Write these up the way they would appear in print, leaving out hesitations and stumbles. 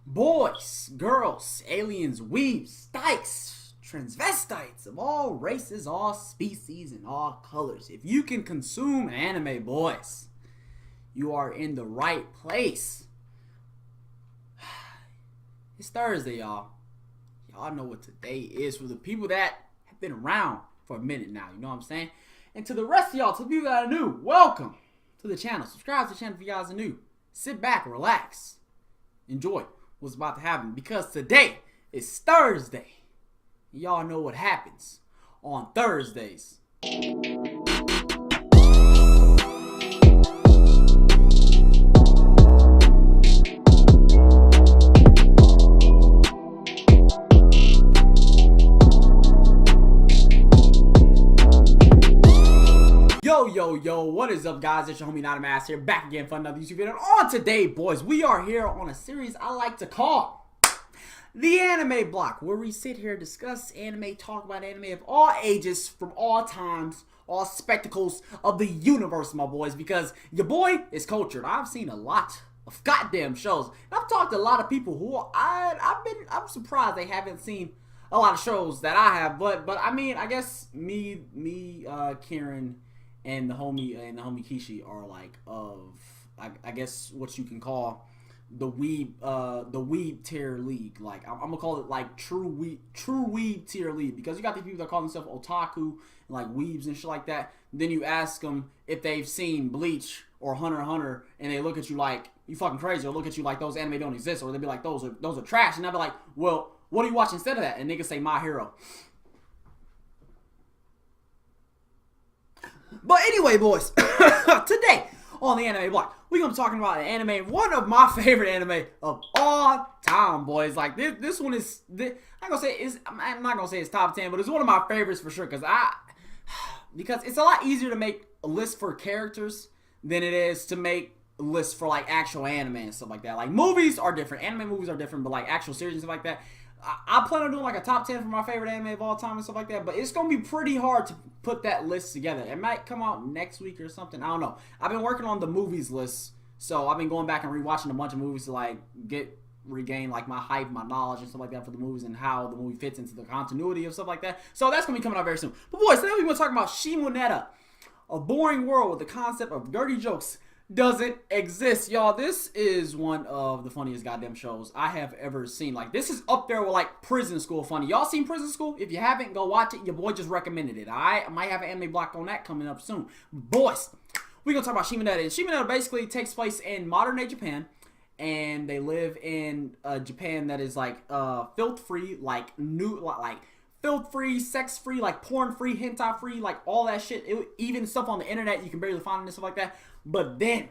Boys, girls, aliens, weebs, dykes, transvestites of all races, all species, and all colors. If you can consume anime, boys, you are in the right place. It's Thursday, y'all. Y'all know what today is for the people that have been around for a minute now. You know what I'm saying? And to the rest of y'all, to the people that are new, welcome to the channel. Subscribe to the channel if you guys are new. Sit back, relax, enjoy what's about to happen, because today is Thursday. Y'all know what happens on Thursdays. Yo, what is up, guys? It's your homie iMaster here, back again for another YouTube video. And on today, boys, we are here on a series I like to call the Anime Block, where we sit here, discuss anime, talk about anime of all ages, from all times, all spectacles of the universe, my boys, because your boy is cultured. I've seen a lot of goddamn shows. And I've talked to a lot of people who I'm surprised they haven't seen a lot of shows that I have, but I mean, I guess me, Kieran, and the homie Kishi are like I guess what you can call the weeb tier league. Like I'm gonna call it like true weeb tier league, because you got these people that call themselves otaku and like weebs and shit like that. Then you ask them if they've seen Bleach or Hunter x Hunter, and they look at you like you fucking crazy, or look at you like those anime don't exist, or they'll be like those are trash, and they'll be like, well, what do you watch instead of that? And niggas say My Hero. But anyway, boys, today on the Anime Block, we're going to be talking about an anime, one of my favorite anime of all time, boys. Like, this one is, I'm not going to say it's top 10, but it's one of my favorites for sure, because it's a lot easier to make a list for characters than it is to make a list for, like, actual anime and stuff like that. Like, movies are different, anime movies are different, but, like, actual series and stuff like that. I plan on doing like a top 10 for my favorite anime of all time and stuff like that, but it's going to be pretty hard to put that list together. It might come out next week or something. I don't know. I've been working on the movies list, so I've been going back and rewatching a bunch of movies to like regain like my hype, my knowledge and stuff like that for the movies and how the movie fits into the continuity of stuff like that. So that's going to be coming out very soon. But boys, today we're going to talk about Shimoneta, a boring world with the concept of dirty jokes doesn't exist. Y'all, this is one of the funniest goddamn shows I have ever seen. Like, this is up there with like Prison School funny. Y'all seen Prison School? If you haven't, go watch it. Your boy just recommended it. I might have an anime block on that coming up soon. Boys, we're gonna talk about Shimoneta. And Shimoneta basically takes place in modern day Japan, and they live in Japan that is like filth free, like filth free, sex free, like porn free, hentai free, like all that shit. Even stuff on the internet you can barely find and stuff like that. But then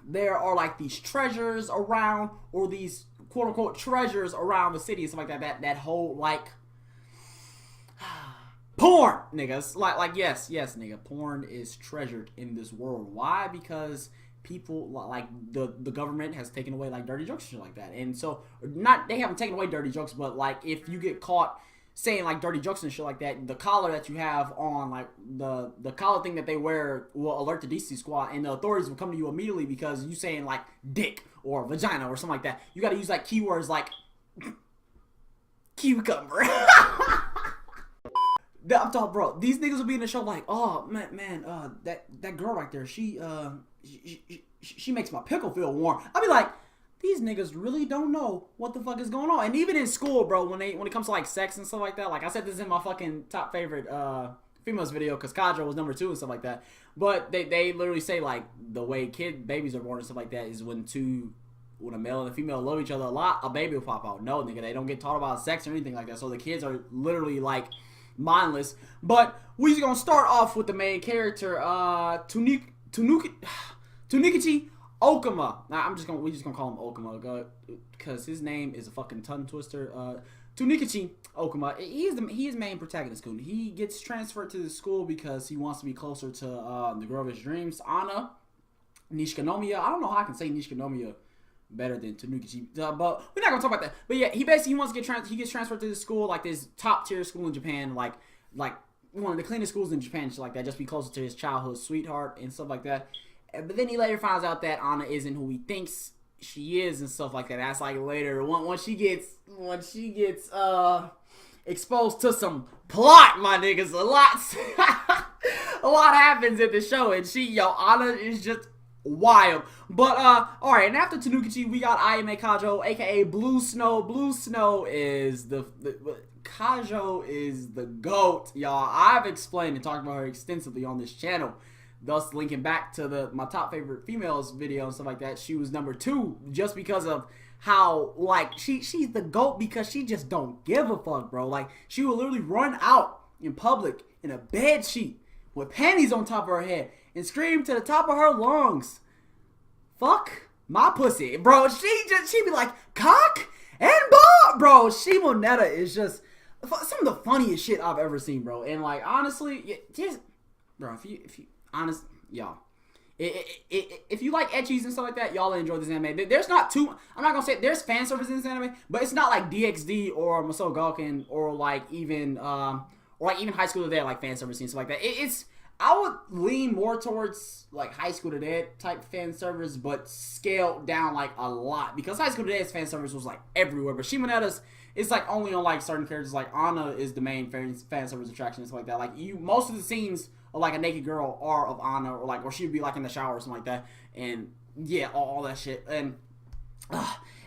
there are like these treasures around, or these quote unquote treasures around the city and stuff like that. That whole like porn, niggas. Like yes, nigga, porn is treasured in this world. Why? Because people like the government has taken away like dirty jokes and shit like that. And so they haven't taken away dirty jokes, but like if you get caught saying like dirty jokes and shit like that, the collar that you have on, like the collar thing that they wear, will alert the DC squad, and the authorities will come to you immediately because you saying like dick or vagina or something like that. You got to use like keywords like cucumber. I'm talking, bro. These niggas will be in the show like, oh man, that girl right there, she makes my pickle feel warm. I'll be like, these niggas really don't know what the fuck is going on. And even in school, bro, when it comes to like sex and stuff like that, like I said this in my fucking top favorite females video, because Kadra was number 2 and stuff like that. But they literally say like the way babies are born and stuff like that is when a male and a female love each other a lot, a baby will pop out. No, nigga, they don't get taught about sex or anything like that. So the kids are literally like mindless. But we're just gonna start off with the main character, Tunikichi Okuma. Nah, we just gonna call him Okuma, because his name is a fucking tongue twister. Tunikichi Okuma. He is main protagonist. Coon. He gets transferred to the school because he wants to be closer to the girl of his dreams, Onna Nishikanomiya. I don't know how I can say Nishikanomiya better than Tunikichi, but we're not gonna talk about that. But yeah, he wants to he gets transferred to the school, like this top tier school in Japan, like one of the cleanest schools in Japan, shit like that. Just be closer to his childhood sweetheart and stuff like that. But then he later finds out that Onna isn't who he thinks she is and stuff like that. That's like later once she gets exposed to some plot, my niggas. A lot happens in the show, and Onna is just wild. But all right, and after Tanukichi, we got Ayame Kajo, aka Blue Snow. Blue Snow is Kajo is the GOAT, y'all. I've explained and talked about her extensively on this channel, thus linking back to my top favorite females video and stuff like that. She was number 2 just because of how, like, she's the GOAT because she just don't give a fuck, bro. Like, she will literally run out in public in a bed sheet with panties on top of her head and scream to the top of her lungs, "Fuck my pussy," bro. She be like, "Cock and ball," bro. Shimoneta is just some of the funniest shit I've ever seen, bro. And like, honestly, just, bro, if you honest, y'all, if you like ecchis and stuff like that, y'all enjoy this anime. There's not too, I'm not gonna say there's fan service in this anime, but it's not like DxD or Masou Gakuen or like even High School Today like fan service and stuff like that. It's I would lean more towards like High School Today type fan service, but scaled down like a lot, because High School Today's fan service was like everywhere, but Shimoneta's it's like only on like certain characters. Like Onna is the main fan service attraction and stuff like that. Like most of the scenes of like a naked girl are of Onna, or she'd be like in the shower or something like that, and yeah, all that shit. And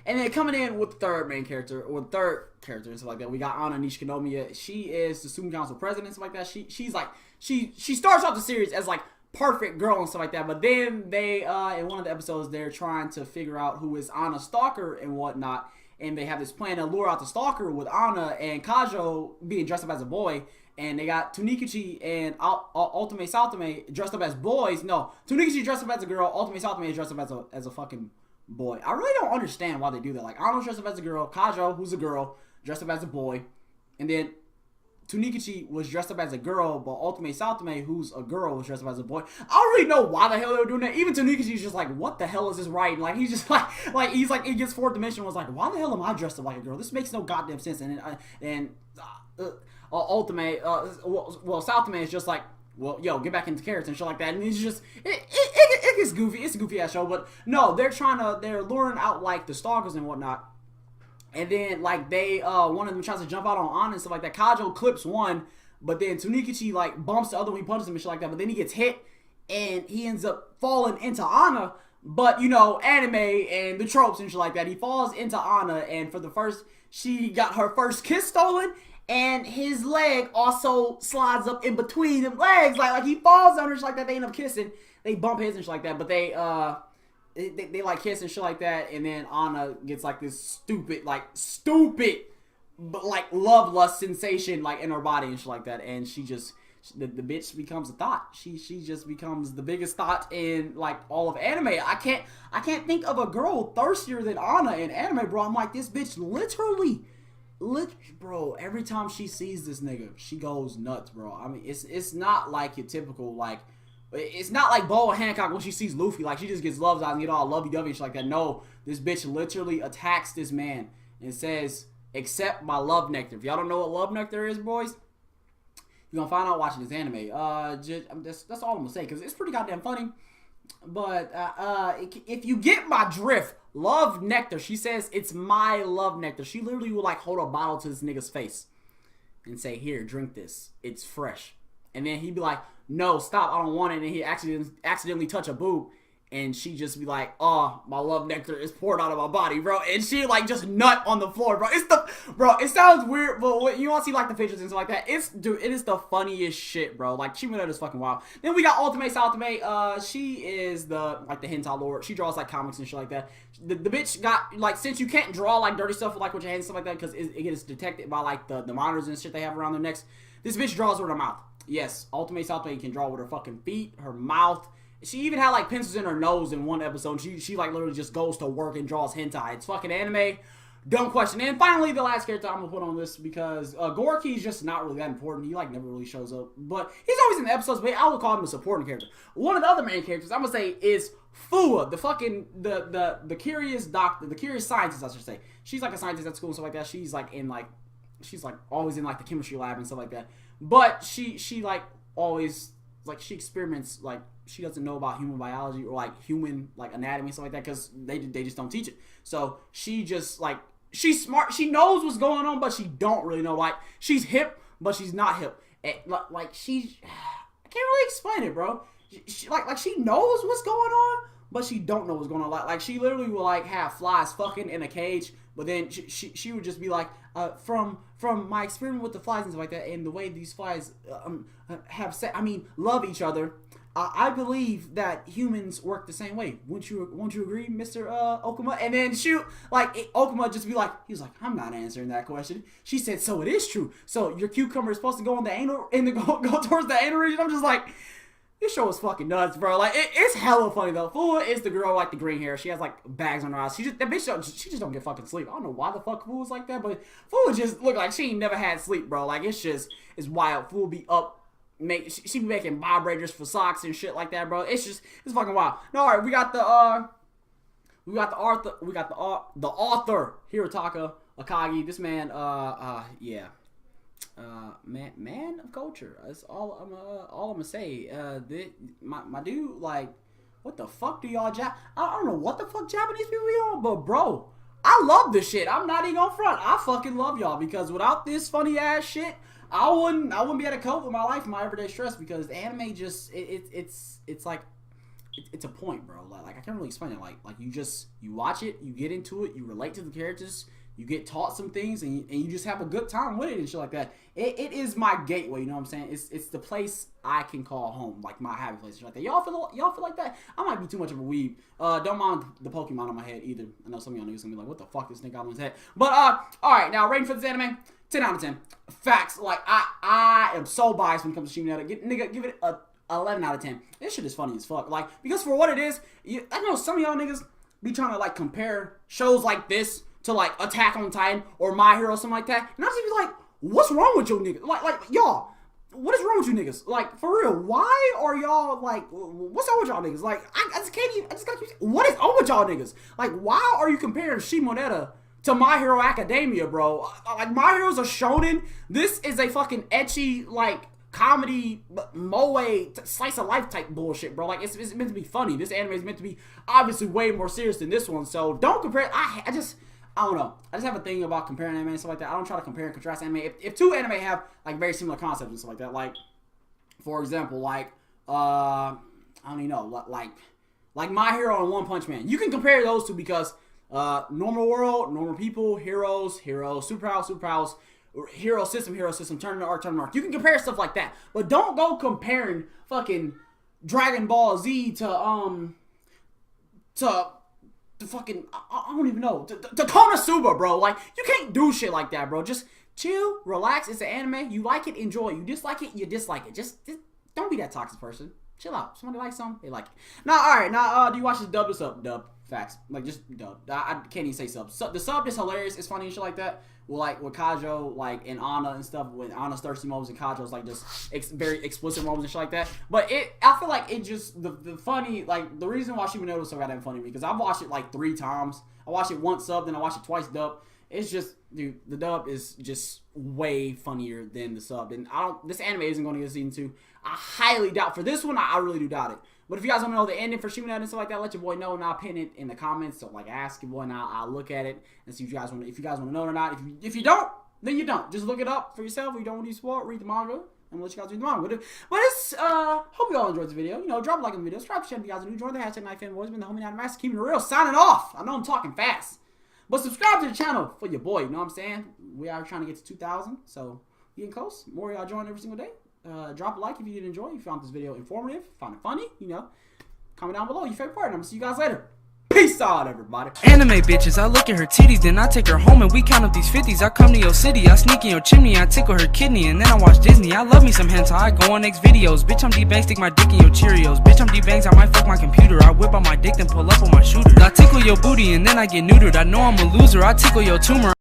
then coming in with the third main character, or third character and stuff like that, we got Onna Nishikinomiya. She is the student council president and stuff like that. She's like she starts off the series as like perfect girl and stuff like that, but then they in one of the episodes they're trying to figure out who is Anna's stalker and whatnot, and they have this plan to lure out the stalker with Onna and Kajo being dressed up as a boy, and they got Tunikichi and Ultimate Saltame dressed up as boys. No, Tunikichi dressed up as a girl, Ultimate Saltame is dressed up as a fucking boy. I really don't understand why they do that. Like, Anna's dressed up as a girl, Kajo, who's a girl, dressed up as a boy, and then Tunikichi was dressed up as a girl, but Ultimate Saltame, who's a girl, was dressed up as a boy. I don't really know why the hell they were doing that. Even Tunikichi's just like, what the hell is this writing? Like, he's just like he's like, it gets fourth dimension, was like, why the hell am I dressed up like a girl? This makes no goddamn sense. And Ultimate, Saltame is just like, well, yo, get back into character and shit like that. And it's just, it gets goofy. It's a goofy ass show, but no, they're luring out like the stalkers and whatnot. And then, like, one of them tries to jump out on Onna and stuff like that. Kajo clips one, but then Tunikichi, like, bumps the other one, he punches him and shit like that. But then he gets hit, and he ends up falling into Onna. But, you know, anime and the tropes and shit like that. He falls into Onna, and she got her first kiss stolen, and his leg also slides up in between them legs. Like he falls on her shit like that. They end up kissing. They bump his and shit like that. But they like kiss and shit like that, and then Onna gets like this stupid, but like love lust sensation like in her body and shit like that, and the bitch becomes a thought. She just becomes the biggest thought in like all of anime. I can't think of a girl thirstier than Onna in anime, bro. I'm like, this bitch literally, bro. Every time she sees this nigga, she goes nuts, bro. I mean, it's not like your typical like. It's not like Boa Hancock when she sees Luffy, like she just gets love's eyes and get all lovey-dovey and shit like that. No, this bitch literally attacks this man and says, "Accept my love nectar." If y'all don't know what love nectar is, boys, you're gonna find out watching this anime. That's all I'm gonna say, because it's pretty goddamn funny. But if you get my drift, love nectar. She says it's my love nectar. She literally will like hold a bottle to this nigga's face and say, "Here, drink this. It's fresh." And then he'd be like, "No, stop, I don't want it." And he accidentally touch a boob, and she just be like, "Oh, my love nectar is poured out of my body, bro." And she like just nut on the floor, bro. It sounds weird, but when you want to see like the pictures and stuff like that, it is the funniest shit, bro. Like, Shimoneta is fucking wild. Then we got Ultimate Saltame. She is the hentai lord. She draws like comics and shit like that. The bitch got like, since you can't draw like dirty stuff like with your hands and stuff like that, because it gets detected by like the monitors and shit they have around their necks. This bitch draws with her mouth. Yes, Ultimate Saltame can draw with her fucking feet, her mouth. She even had like pencils in her nose in one episode. She like literally just goes to work and draws hentai. It's fucking anime. Dumb question. And finally, the last character I'm gonna put on this, because Gorky is just not really that important. He like never really shows up, but he's always in the episodes. But I would call him a supporting character. One of the other main characters I'm gonna say is Fua, the fucking the curious doctor, the curious scientist, I should say. She's like a scientist at school and stuff like that. She's like always in like the chemistry lab and stuff like that. But she like always like she experiments, like she doesn't know about human biology or like human like anatomy and stuff like that because they just don't teach it. So she just like she's smart, she knows what's going on, but she don't really know. Like she's hip, but she's not hip. And, like she's I can't really explain it, bro. She she knows what's going on, but she don't know what's going on. Like she literally will like have flies fucking in a cage, but then she would just be like, from my experiment with the flies and stuff like that, and the way these flies love each other, I believe that humans work the same way. Won't you agree, Mr. Okuma? And then Okuma just be like, he was like, I'm not answering that question. She said, so it is true. So your cucumber is supposed to go in the anal, go towards the anal region. I'm just like, this show is fucking nuts, bro. Like it's hella funny though. Fool is the girl like the green hair. She has like bags on her eyes. She just don't get fucking sleep. I don't know why the fuck Fool is like that, but Fool just look like she ain't never had sleep, bro. Like it's wild. Fool be up. She be making vibrators for socks and shit like that, bro. It's fucking wild. No, all right, we got the author Hirotaka Akagi. This man, yeah, man of culture. That's all I'm gonna say. My dude, like, what the fuck do y'all I don't know what the fuck Japanese people be on, but bro, I love this shit. I'm not even gonna front. I fucking love y'all because without this funny ass shit, I wouldn't be able to cope with my life and my everyday stress because the anime just it's like it's a point, bro. Like I can't really explain it. Like you watch it, you get into it, you relate to the characters, you get taught some things, and you just have a good time with it and shit like that. It is my gateway, you know what I'm saying? It's the place I can call home, like my happy place and shit like that. Y'all feel like that? I might be too much of a weeb. Don't mind the Pokemon on my head either. I know some of y'all niggas gonna be like, what the fuck this nigga got on his head? But all right, now rating for this anime. 10 out of 10. Facts. Like, I am so biased when it comes to Shimoneta. Give it a 11 out of 10. This shit is funny as fuck. Like, because for what it is, I know some of y'all niggas be trying to, like, compare shows like this to, like, Attack on Titan or My Hero, something like that. And I just be like, what's wrong with you niggas? Like, y'all, what is wrong with you niggas? Like, for real, why are y'all, like, what's up with y'all niggas? Like, I just can't even, what is up with y'all niggas? Like, why are you comparing Shimoneta to My Hero Academia, bro? Like, My Hero's a shonen. This is a fucking ecchi, like, comedy, moe, slice of life type bullshit, bro. Like, it's meant to be funny. This anime is meant to be obviously way more serious than this one. So don't compare. I don't know. I just have a thing about comparing anime and stuff like that. I don't try to compare and contrast anime. If two anime have like very similar concepts and stuff like that, like for example, like I don't even know, like My Hero and One Punch Man, you can compare those two because normal world, normal people, heroes, superpowers, hero system, tournament arc. You can compare stuff like that, but don't go comparing fucking Dragon Ball Z to fucking, I don't even know, to Konosuba, bro. Like, you can't do shit like that, bro. Just chill, relax. It's an anime. You like it, enjoy it. You dislike it, you dislike it. Just don't be that toxic person. Chill out. Somebody likes something, they like it. Now, all right. Now, do you watch this dub or sub? Dub. Facts. Like, just dub. I can't even say sub. The sub is hilarious. It's funny and shit like that. Well, like, with Kajo, like, and Onna and stuff, with Anna's thirsty moments and Kajo's, like, just very explicit moments and shit like that. But I feel like it just, the funny, like, the reason why Shimoneta was so goddamn funny, because I've watched it, like, 3 times. I watched it once sub, then I watched it twice dub. It's just, dude, the dub is just way funnier than the sub. And this anime isn't going to get season 2. I highly doubt, for this one, I really do doubt it. But if you guys want to know the ending for Shimoneta and stuff like that, let your boy know, and I'll pin it in the comments. So, like, ask your boy, and I'll look at it and see if you guys want to know it or not. If you don't, then you don't. Just look it up for yourself. If you don't want to support, read the manga, and we'll let you guys read the manga. But it's, hope you all enjoyed the video. You know, drop a like on the video. Subscribe to the channel if you guys are new. Join the hashtag #NightFanBoys. Been the homie iMaster, keeping it real, signing off. I know I'm talking fast. But subscribe to the channel for your boy. You know what I'm saying? We are trying to get to 2,000. So, getting close. More of y'all join every single day. Drop a like if you did enjoy. If you found this video informative, found it funny, you know. Comment down below your favorite part, and I'm gonna see you guys later. Peace out, everybody. Anime bitches, I look at her titties, then I take her home and we count up these 50s. I come to your city, I sneak in your chimney, I tickle her kidney, and then I watch Disney. I love me some hentai, I go on next videos. Bitch, I'm D-Bang, stick my dick in your Cheerios. Bitch, I'm D-Bangs, I might fuck my computer. I whip out my dick, then pull up on my shooter. I tickle your booty, and then I get neutered. I know I'm a loser, I tickle your tumor.